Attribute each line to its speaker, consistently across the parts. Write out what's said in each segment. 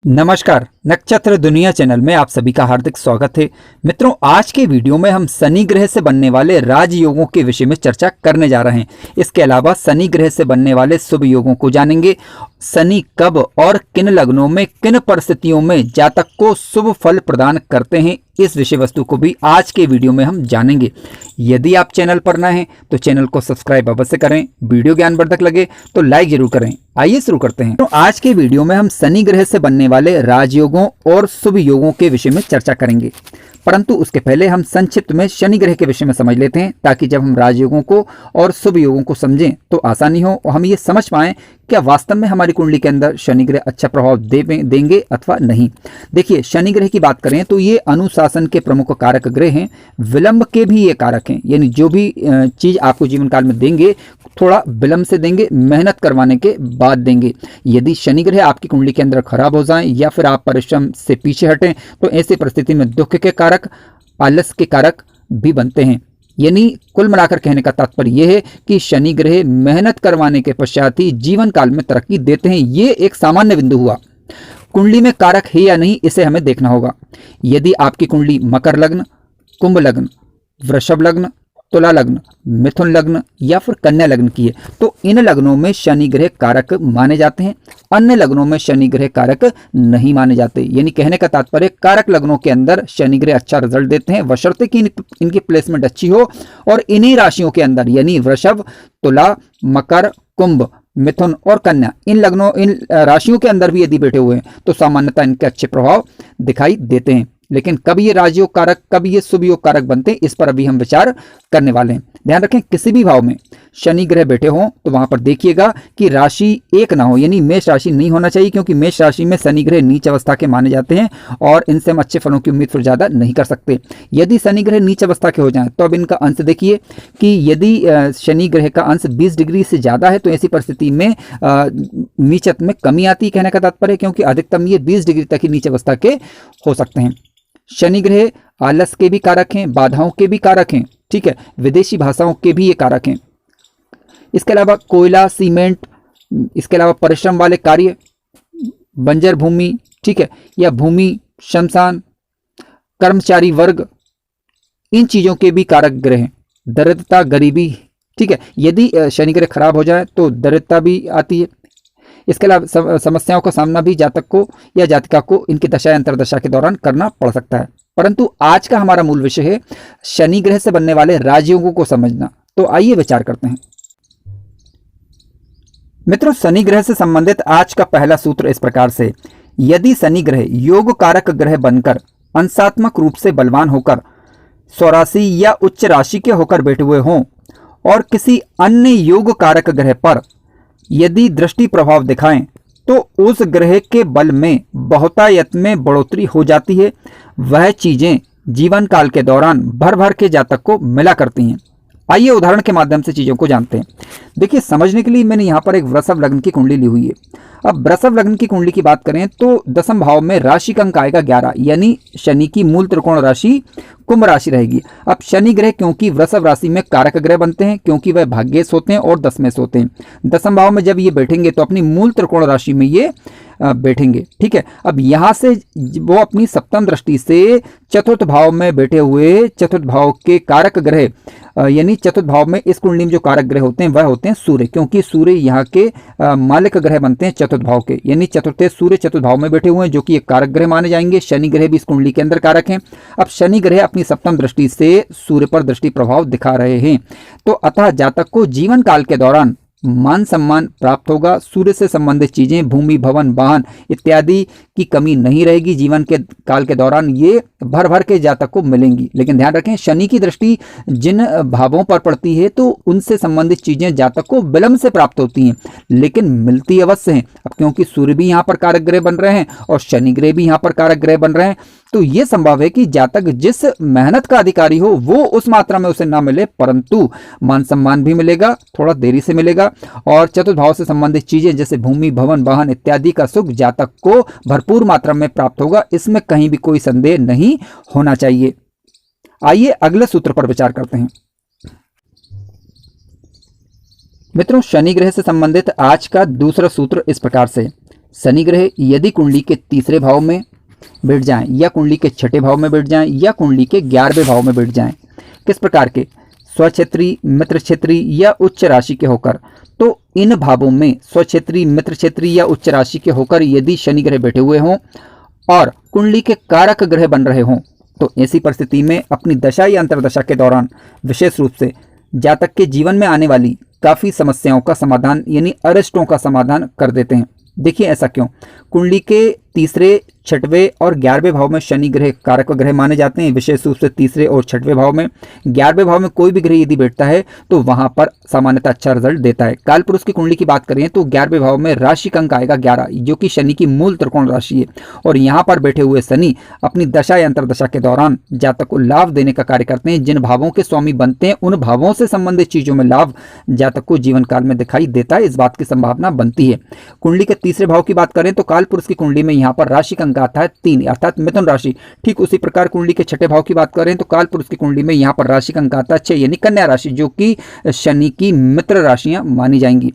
Speaker 1: नमस्कार, नक्षत्र दुनिया चैनल में आप सभी का हार्दिक स्वागत है। मित्रों, आज के वीडियो में हम शनि ग्रह से बनने वाले राजयोगों के विषय में चर्चा करने जा रहे हैं। इसके अलावा शनि ग्रह से बनने वाले शुभ योगों को जानेंगे। शनि कब और किन लग्नों में किन परिस्थितियों में जातक को शुभ फल प्रदान करते हैं, इस विषय वस्तु को भी आज के वीडियो में हम जानेंगे। यदि आप चैनल पर नए हैं तो चैनल को सब्सक्राइब अवश्य करें। वीडियो ज्ञानवर्धक लगे तो लाइक जरूर करें। आइए शुरू करते हैं। तो आज के वीडियो में हम शनि ग्रह से बनने वाले राजयोगों और शुभ योगों के विषय में चर्चा करेंगे, परंतु उसके पहले हम संक्षिप्त में शनि ग्रह के विषय में समझ लेते हैं, ताकि जब हम राजयोगों को और शुभ योगों को समझें तो आसानी हो और हम ये समझ पाएं क्या वास्तव में हमारी कुंडली के अंदर शनि ग्रह अच्छा प्रभाव देंगे अथवा नहीं। देखिए, शनि ग्रह की बात करें तो ये अनुशासन के प्रमुख कारक ग्रह हैं। विलंब के भी ये कारक हैं, यानी जो भी चीज आपको जीवन काल में देंगे थोड़ा विलंब से देंगे, मेहनत करवाने के बाद देंगे। यदि शनि ग्रह आपकी कुंडली के अंदर खराब हो जाए या फिर आप परिश्रम से पीछे हटें तो ऐसी परिस्थिति में दुख के कारक, आलस के कारक भी बनते हैं। यानी कुल मिलाकर कहने का तात्पर्य यह है कि शनि ग्रह मेहनत करवाने के पश्चात ही जीवन काल में तरक्की देते हैं। ये एक सामान्य बिंदु हुआ। कुंडली में कारक है या नहीं, इसे हमें देखना होगा। यदि आपकी कुंडली मकर लग्न, कुंभ लग्न, वृषभ लग्न, तुला लग्न, मिथुन लग्न या फिर कन्या लग्न की है तो इन लग्नों में शनि ग्रह कारक माने जाते हैं। अन्य लग्नों में शनि ग्रह कारक नहीं माने जाते। यानी कहने का तात्पर्य कारक लग्नों के अंदर शनि ग्रह अच्छा रिजल्ट देते हैं, बशर्ते कि इनकी प्लेसमेंट अच्छी हो और इन्हीं राशियों के अंदर यानी वृषभ, तुला, मकर, कुंभ, मिथुन और कन्या, इन राशियों के अंदर भी यदि बैठे हुए हैं तो सामान्यतः इनके अच्छे प्रभाव दिखाई देते हैं। लेकिन कब ये राजयोग कारक, कब ये शुभ योग कारक बनते हैं, इस पर अभी हम विचार करने वाले हैं। ध्यान रखें, किसी भी भाव में शनि ग्रह बैठे हों तो वहां पर देखिएगा कि राशि एक ना हो, यानी मेष राशि नहीं होना चाहिए, क्योंकि मेष राशि में शनि ग्रह नीच अवस्था के माने जाते हैं और इनसे हम अच्छे फलों की उम्मीद फिर ज्यादा नहीं कर सकते। यदि शनि ग्रह नीच अवस्था के हो जाए तो अब इनका अंश देखिए कि यदि शनि ग्रह का अंश 20 डिग्री से ज्यादा है तो ऐसी परिस्थिति में नीचत्व में कमी आती है। कहने का तात्पर्य, क्योंकि अधिकतम ये 20 डिग्री तक ही नीच अवस्था के हो सकते हैं। शनि ग्रह आलस के भी कारक हैं, बाधाओं के भी कारक हैं, ठीक है, विदेशी भाषाओं के भी ये कारक हैं। इसके अलावा कोयला, सीमेंट, इसके अलावा परिश्रम वाले कार्य, बंजर भूमि, ठीक है, या भूमि, शमशान, कर्मचारी वर्ग, इन चीजों के भी कारक ग्रह हैं। दरिद्रता, गरीबी, ठीक है, यदि शनि ग्रह खराब हो जाए तो दरिद्रता भी आती है। इसके अलावा समस्याओं का सामना भी जातक को या जातिका को इनकी दशा अंतरदशा के दौरान करना पड़ सकता है। परंतु आज का हमारा मूल विषय है शनि ग्रह से बनने वाले राजयोगों को समझना। तो आइए विचार करते हैं। मित्रों, शनि ग्रह से संबंधित आज का पहला सूत्र इस प्रकार से: यदि शनि ग्रह योग कारक ग्रह बनकर अंशात्मक रूप से बलवान होकर स्वराशि या उच्च राशि के होकर बैठे हुए हों और किसी अन्य योग कारक ग्रह पर यदि दृष्टि प्रभाव दिखाएं तो उस ग्रह के बल में बहुतायत में बढ़ोतरी हो जाती है। वह चीजें जीवन काल के दौरान भर भर के जातक को मिला करती हैं। आइए उदाहरण के माध्यम से चीजों को जानते हैं। देखिए, समझने के लिए मैंने यहाँ पर एक वृषभ लग्न की कुंडली ली हुई है। अब वृषभ लग्न की कुंडली की बात करें तो दसम भाव में राशि का अंक आएगा 11, यानी शनि की मूल त्रिकोण राशि कुंभ राशि रहेगी। अब शनि ग्रह क्योंकि वृषभ राशि में कारक ग्रह बनते हैं, क्योंकि वह भाग्येश होते हैं और दशमेश होते हैं। दसम भाव में जब ये बैठेंगे तो अपनी मूल त्रिकोण राशि में ये बैठेंगे, ठीक है। अब यहाँ से वो अपनी सप्तम दृष्टि से चतुर्थ भाव में बैठे हुए चतुर्थ भाव के कारक ग्रह, यानी चतुर्थ भाव में इस कुंडली में जो कारक ग्रह होते हैं वह होते हैं सूर्य, क्योंकि सूर्य यहाँ के मालिक ग्रह बनते हैं चतुर्थ भाव के, यानी चतुर्थ सूर्य चतुर्थ भाव में बैठे हुए हैं, जो कि एक कारक ग्रह माने जाएंगे। शनि ग्रह भी इस कुंडली के अंदर कारक हैं। अब शनि ग्रह अपनी सप्तम दृष्टि से सूर्य पर दृष्टि प्रभाव दिखा रहे हैं, तो अतः जातक को जीवन काल के दौरान मान सम्मान प्राप्त होगा। सूर्य से संबंधित चीजें, भूमि, भवन, वाहन इत्यादि की कमी नहीं रहेगी। जीवन के काल के दौरान ये भर भर के जातक को मिलेंगी। लेकिन ध्यान रखें, शनि की दृष्टि जिन भावों पर पड़ती है तो उनसे संबंधित चीजें जातक को विलंब से प्राप्त होती हैं, लेकिन मिलती अवश्य हैं। अब क्योंकि सूर्य भी यहाँ पर कारक ग्रह बन रहे हैं और शनि ग्रह भी यहाँ पर कारक ग्रह बन रहे हैं, तो यह संभव है कि जातक जिस मेहनत का अधिकारी हो वो उस मात्रा में उसे ना मिले, परंतु मान सम्मान भी मिलेगा, थोड़ा देरी से मिलेगा। और चतुर्थ भाव से संबंधित चीजें जैसे भूमि, भवन, वाहन इत्यादि का सुख जातक को भरपूर मात्रा में प्राप्त होगा। इसमें कहीं भी कोई संदेह नहीं होना चाहिए। आइए अगले सूत्र पर विचार करते हैं। मित्रों, शनि ग्रह से संबंधित आज का दूसरा सूत्र इस प्रकार से: शनि ग्रह यदि कुंडली के तीसरे भाव में बैठ जाएं या कुंडली के छठे भाव में बैठ जाएं या कुंडली के 11वें भाव में बैठ जाएं, किस प्रकार के, स्वक्षेत्री, मित्र क्षेत्री या उच्च राशि के होकर, तो इन भावों में स्वक्षेत्री, मित्र क्षेत्री या उच्च राशि के होकर यदि शनि ग्रह बैठे हुए हों और कुंडली के कारक ग्रह बन रहे हों, तो ऐसी परिस्थिति में अपनी दशा या अंतर्दशा के दौरान विशेष रूप से जातक के जीवन में आने वाली काफ़ी समस्याओं का समाधान यानी अरिष्टों का समाधान कर देते हैं। देखिए ऐसा क्यों, कुंडली के तीसरे, छठवें और 11वें भाव में शनि ग्रह कारक ग्रह माने जाते हैं, विशेष रूप से तीसरे और छठवें भाव में। 11वें भाव में कोई भी ग्रह यदि बैठता है तो वहां पर सामान्यतः अच्छा रिजल्ट देता है। काल पुरुष की कुंडली की बात करें तो 11वें भाव में राशि का अंक आएगा 11, जो कि शनि की मूल त्रिकोण राशि है, और यहाँ पर बैठे हुए शनि अपनी दशा या अंतर्दशा के दौरान जातक को लाभ देने का कार्य करते हैं। जिन भावों के स्वामी बनते हैं उन भावों से संबंधित चीजों में लाभ जातक को जीवन काल में दिखाई देता है, इस बात की संभावना बनती है। कुंडली के तीसरे भाव की बात करें तो काल पुरुष की कुंडली में यहाँ पर राशि का अंक आता है 3, अर्थात मिथुन राशि। ठीक उसी प्रकार कुंडली के छठे भाव की बात करें तो काल पुरुष की कुंडली में यहाँ पर राशि का अंक आता है 6, यानी कन्या राशि, जो कि शनि की मित्र राशियां मानी जाएंगी।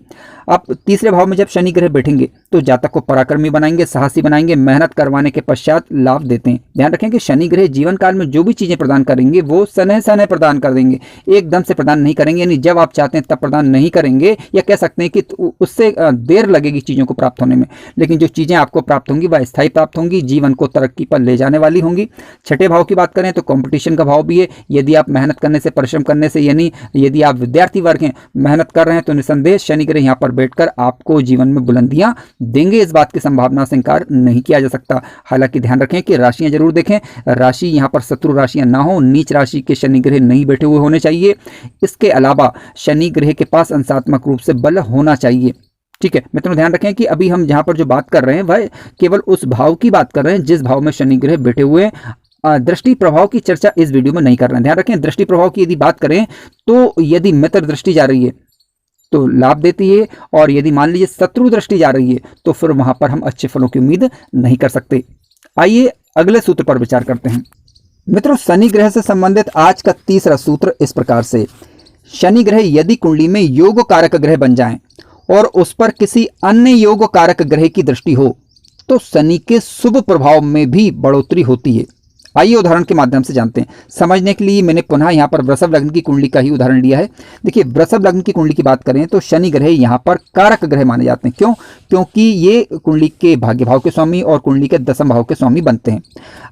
Speaker 1: अब तीसरे भाव में जब शनि ग्रह बैठेंगे तो जातक को पराक्रमी बनाएंगे, साहसी बनाएंगे, मेहनत करवाने के पश्चात लाभ देते हैं। ध्यान रखें कि शनि ग्रह जीवन काल में जो भी चीजें प्रदान करेंगे वो सनह सनह प्रदान कर देंगे, एकदम से प्रदान नहीं करेंगे, यानी जब आप चाहते हैं तब प्रदान नहीं करेंगे, या कह सकते हैं कि उससे देर लगेगी चीजों को प्राप्त होने में, लेकिन जो चीजें आपको प्राप्त होंगी वह स्थायी प्राप्त होंगी, जीवन को तरक्की पर ले जाने वाली होंगी। छठे भाव की बात करें तो कंपटीशन का भाव भी है। यदि आप मेहनत करने से, परिश्रम करने से, यानी यदि आप विद्यार्थी वर्ग हैं, मेहनत कर रहे हैं, तो निसंदेह शनि ग्रह यहाँ पर बैठकर आपको जीवन में बुलंदियां देंगे, इस बात की संभावना से इंकार नहीं किया जा सकता। हालांकि ध्यान रखें कि राशियां जरूर देखें, राशि यहां पर शत्रु राशियां ना हो, नीच राशि के शनि ग्रह नहीं बैठे हुए होने चाहिए। इसके अलावा शनि ग्रह के पास अंशात्मक रूप से बल होना चाहिए। ठीक है मित्रों, ध्यान रखें कि अभी हम जहां पर जो बात कर रहे हैं वह केवल उस भाव की बात कर रहे हैं जिस भाव में शनि ग्रह बैठे हुए हैं। दृष्टि प्रभाव की चर्चा इस वीडियो में नहीं कर रहे हैं। ध्यान रखें, दृष्टि प्रभाव की यदि बात करें तो यदि मित्र दृष्टि जा रही है तो लाभ देती है, और यदि मान लीजिए शत्रु दृष्टि जा रही है तो फिर वहां पर हम अच्छे फलों की उम्मीद नहीं कर सकते। आइए अगले सूत्र पर विचार करते हैं। मित्रों, शनि ग्रह से संबंधित आज का तीसरा सूत्र इस प्रकार से, शनि ग्रह यदि कुंडली में योग कारक ग्रह बन जाएं और उस पर किसी अन्य योग कारक ग्रह की दृष्टि हो तो शनि के शुभ प्रभाव में भी बढ़ोतरी होती है। आइए उदाहरण के माध्यम से जानते हैं। समझने के लिए मैंने पुनः यहाँ पर वृषभ लग्न की कुंडली का ही उदाहरण लिया है। देखिए, वृषभ लग्न की कुंडली की बात करें तो शनि ग्रह यहाँ पर कारक ग्रह माने जाते हैं। क्यों? क्योंकि ये कुंडली के भाग्य भाव के स्वामी और कुंडली के दशम भाव के स्वामी बनते हैं।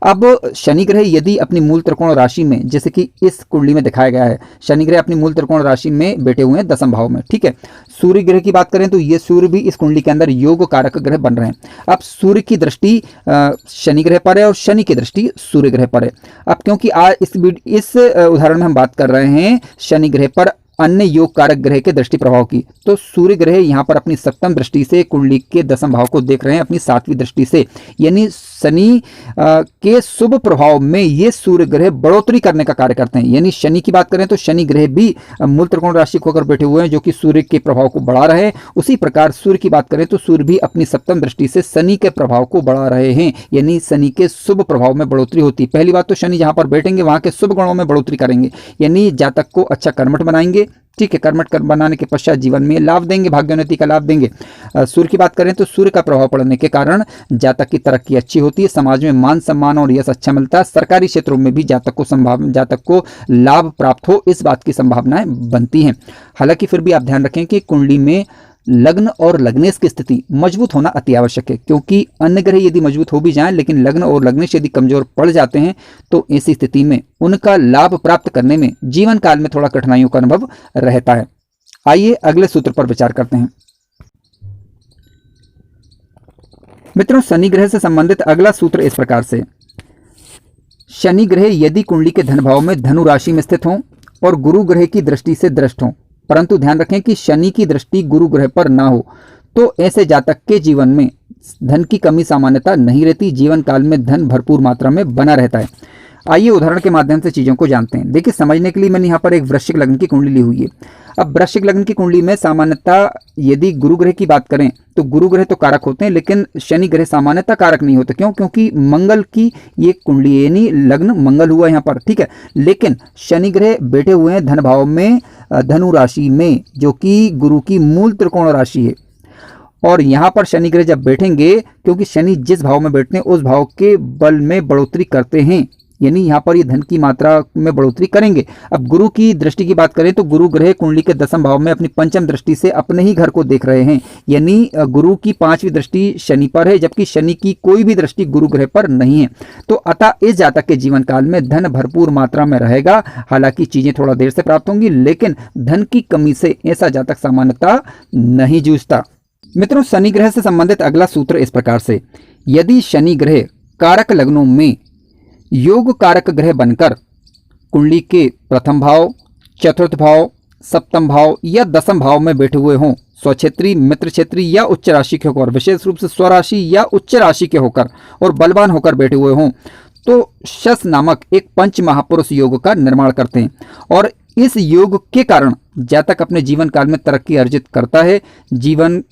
Speaker 1: अब शनि ग्रह यदि अपनी मूल त्रिकोण राशि में, जैसे कि इस कुंडली में दिखाया गया है, शनि ग्रह अपनी मूल त्रिकोण राशि में बैठे हुए हैं दशम भाव में। ठीक है, सूर्य ग्रह की बात करें तो ये सूर्य भी इस कुंडली के अंदर योग कारक ग्रह बन रहे हैं। अब सूर्य की दृष्टि शनि ग्रह पर है और शनि की दृष्टि सूर्य ग्रह पर है। अब क्योंकि आज इस उदाहरण में हम बात कर रहे हैं शनि ग्रह पर अन्य योग कारक ग्रह के दृष्टि प्रभाव की, तो सूर्य ग्रह यहाँ पर अपनी सप्तम दृष्टि से कुंडली के दशम भाव को देख रहे हैं अपनी सातवीं दृष्टि से, यानी शनि के शुभ प्रभाव में ये सूर्य ग्रह बढ़ोतरी करने का कार्य करते हैं। यानी शनि की बात करें तो शनि ग्रह भी मूल त्रिकोण राशि को होकर बैठे हुए हैं जो कि सूर्य के प्रभाव को बढ़ा रहे हैं। उसी प्रकार सूर्य की बात करें तो सूर्य भी अपनी सप्तम दृष्टि से शनि के प्रभाव को बढ़ा रहे हैं, यानी शनि के शुभ प्रभाव में बढ़ोतरी होती है। पहली बात तो शनि जहां पर बैठेंगे वहां के शुभ गुणों में बढ़ोतरी करेंगे, यानी जातक को अच्छा कर्मठ बनाएंगे। ठीक है, कर्मठ बनाने के पश्चात जीवन में लाभ देंगे, भाग्योन्नति का लाभ देंगे। सूर्य की बात करें तो सूर्य का प्रभाव पड़ने के कारण जातक की तरक्की अच्छी होती है, समाज में मान सम्मान और यश अच्छा मिलता है, सरकारी क्षेत्रों में भी जातक को लाभ प्राप्त हो, इस बात की संभावनाएं बनती हैं। हालांकि फिर भी आप ध्यान रखें कि कुंडली में लग्न और लग्नेश की स्थिति मजबूत होना अति आवश्यक है, क्योंकि अन्य ग्रह यदि मजबूत हो भी जाएं लेकिन लग्न और लग्नेश यदि कमजोर पड़ जाते हैं तो ऐसी स्थिति में उनका लाभ प्राप्त करने में जीवन काल में थोड़ा कठिनाइयों का अनुभव रहता है। आइए अगले सूत्र पर विचार करते हैं। मित्रों, शनि ग्रह से संबंधित अगला सूत्र इस प्रकार से, शनि ग्रह यदि कुंडली के धन भाव में धनु राशि में स्थित हों और गुरु ग्रह की दृष्टि से दृष्ट हों, परंतु ध्यान रखें कि शनि की दृष्टि गुरु ग्रह पर ना हो, तो ऐसे जातक के जीवन में धन की कमी सामान्यता नहीं रहती, जीवन काल में धन भरपूर मात्रा में बना रहता है। आइए उदाहरण के माध्यम से चीजों को जानते हैं। देखिए, समझने के लिए मैंने यहाँ पर एक वृश्चिक लग्न की कुंडली ली हुई है। अब वृश्चिक लग्न की कुंडली में सामान्यतः यदि गुरु ग्रह की बात करें तो गुरु ग्रह तो कारक होते हैं, लेकिन शनि ग्रह सामान्यतः कारक नहीं होते। क्यों? क्योंकि मंगल की ये कुंडली यानी लग्न मंगल हुआ यहाँ पर। ठीक है, लेकिन शनि ग्रह बैठे हुए हैं धन भाव में, धनु राशि में, जो कि गुरु की मूल त्रिकोण राशि है, और यहाँ पर शनि ग्रह जब बैठेंगे, क्योंकि शनि जिस भाव में बैठते हैं उस भाव के बल में बढ़ोतरी करते हैं, यानी यहाँ पर ये धन की मात्रा में बढ़ोतरी करेंगे। अब गुरु की दृष्टि की बात करें तो गुरु ग्रह कुंडली के 10वें भाव में अपनी पंचम दृष्टि से अपने ही घर को देख रहे हैं, यानी गुरु की 5वीं दृष्टि शनि पर है, जबकि शनि की कोई भी दृष्टि गुरु ग्रह पर नहीं है। तो अतः इस जातक के जीवन काल में धन भरपूर मात्रा में रहेगा। हालांकि चीजें थोड़ा देर से प्राप्त होंगी, लेकिन धन की कमी से ऐसा जातक सामान्यतः नहीं जूझता। मित्रों, शनि ग्रह से संबंधित अगला सूत्र इस प्रकार से, यदि शनि ग्रह कारक लग्नों में योग कारक ग्रह बनकर कुंडली के प्रथम भाव, चतुर्थ भाव, सप्तम भाव या 10वें भाव में बैठे हुए हों, स्वक्षेत्री, मित्र क्षेत्री या उच्च राशि के होकर, विशेष रूप से स्वराशि या उच्च राशि के होकर और बलवान होकर बैठे हुए हों, तो शस नामक एक पंच महापुरुष योग का निर्माण करते हैं। और इस योग के कारण जातक अपने जीवन काल में तरक्की अर्जित करता है, जीवन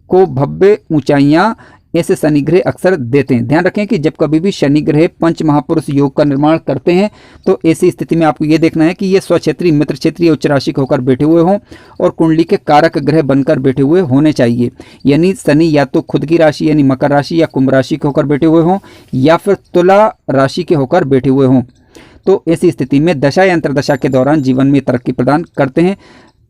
Speaker 1: को भव्य ऊंचाइयां ऐसे शनि ग्रह अक्सर देते हैं। ध्यान रखें कि जब कभी भी शनि ग्रह पंच महापुरुष योग का निर्माण करते हैं तो ऐसी स्थिति में आपको ये देखना है कि ये स्वक्षेत्री, मित्र क्षेत्री, उच्च राशि के होकर बैठे हुए हों और कुंडली के कारक ग्रह बनकर बैठे हुए होने चाहिए। यानी शनि या तो खुद की राशि यानी मकर राशि या कुंभ राशि के होकर बैठे हुए हों या फिर तुला राशि के होकर बैठे हुए हों। तो ऐसी स्थिति में दशा या अंतरदशा के दौरान जीवन में तरक्की प्रदान करते हैं,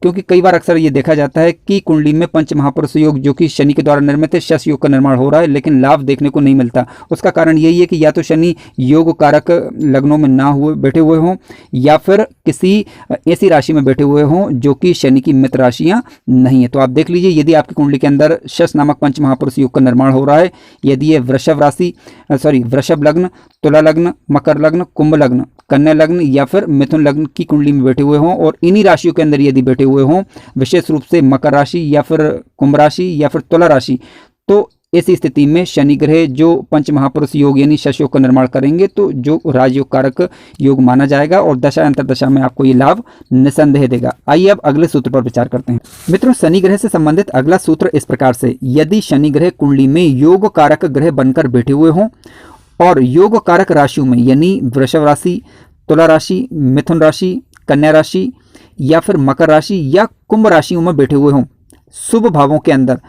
Speaker 1: क्योंकि कई बार अक्सर ये देखा जाता है कि कुंडली में पंच महापुरुष योग जो कि शनि के द्वारा निर्मित है, शस योग का निर्माण हो रहा है, लेकिन लाभ देखने को नहीं मिलता। उसका कारण यही है कि या तो शनि योग कारक लग्नों में ना हुए बैठे हुए हों या फिर किसी ऐसी राशि में बैठे हुए हों जो कि शनि की मित्र राशियां नहीं है। तो आप देख लीजिए, यदि आपकी कुंडली के अंदर शस नामक पंच महापुरुष योग का निर्माण हो रहा है, यदि ये वृषभ लग्न, तुला लग्न, मकर लग्न, कुंभ लग्न, कन्या लग्न या फिर मिथुन लग्न की कुंडली में बैठे हुए हों और इन्हीं राशियों के अंदर यदि बैठे हुए हों, विशेष रूप से मकर राशि या फिर कुंभ राशि या फिर तुला राशि, तो ऐसी स्थिति में शनि ग्रह जो पंच महापुरुष योग यानी शश योग का निर्माण करेंगे तो जो राजयोग कारक योग माना जाएगा और दशा अंतरदशा में आपको ये लाभ निसंदेह देगा। आइए अब अगले सूत्र पर विचार करते हैं। मित्रों, शनि ग्रह से संबंधित अगला सूत्र इस प्रकार से, यदि शनि ग्रह कुंडली में योग कारक ग्रह बनकर बैठे हुए हों और योग कारक राशियों में यानी वृषभ राशि, तुला राशि, मिथुन राशि, कन्या राशि या फिर मकर राशि या कुंभ राशियों में बैठे हुए हों शुभ भावों के अंदर,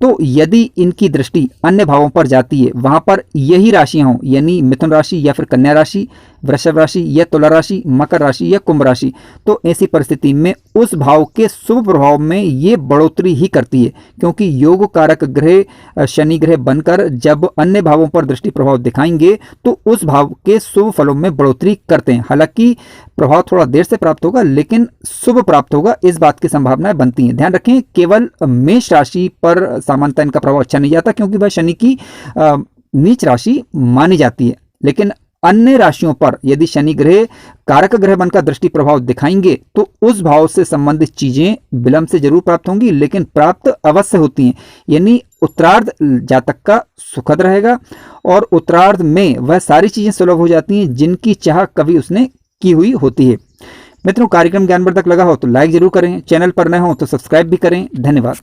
Speaker 1: तो यदि इनकी दृष्टि अन्य भावों पर जाती है, वहां पर यही राशियां हों यानी मिथुन राशि या फिर कन्या राशि, वृषभ राशि या तुला राशि, मकर राशि या कुंभ राशि, तो ऐसी परिस्थिति में उस भाव के शुभ प्रभाव में ये बढ़ोतरी ही करती है, क्योंकि योग कारक ग्रह शनि ग्रह बनकर जब अन्य भावों पर दृष्टि प्रभाव दिखाएंगे तो उस भाव के शुभ फलों में बढ़ोतरी करते हैं। हालांकि प्रभाव थोड़ा देर से प्राप्त होगा, लेकिन शुभ प्राप्त होगा, इस बात की संभावनाएं बनती हैं। ध्यान रखें, केवल मेष राशि पर सामान्यतः इनका प्रभाव अच्छा नहीं जाता, क्योंकि वह शनि की नीच राशि मानी जाती है, लेकिन अन्य राशियों पर यदि शनि ग्रह कारक ग्रह बनकर दृष्टि प्रभाव दिखाएंगे तो उस भाव से संबंधित चीजें विलंब से जरूर प्राप्त होंगी, लेकिन प्राप्त अवश्य होती हैं। यानी उत्तरार्ध जातक का सुखद रहेगा और उत्तरार्ध में वह सारी चीजें सुलभ हो जाती हैं जिनकी चाह कभी उसने की हुई होती है। मित्रों, कार्यक्रम ज्ञानवर्धक लगा हो तो लाइक जरूर करें, चैनल पर नए हो तो सब्सक्राइब भी करें। धन्यवाद।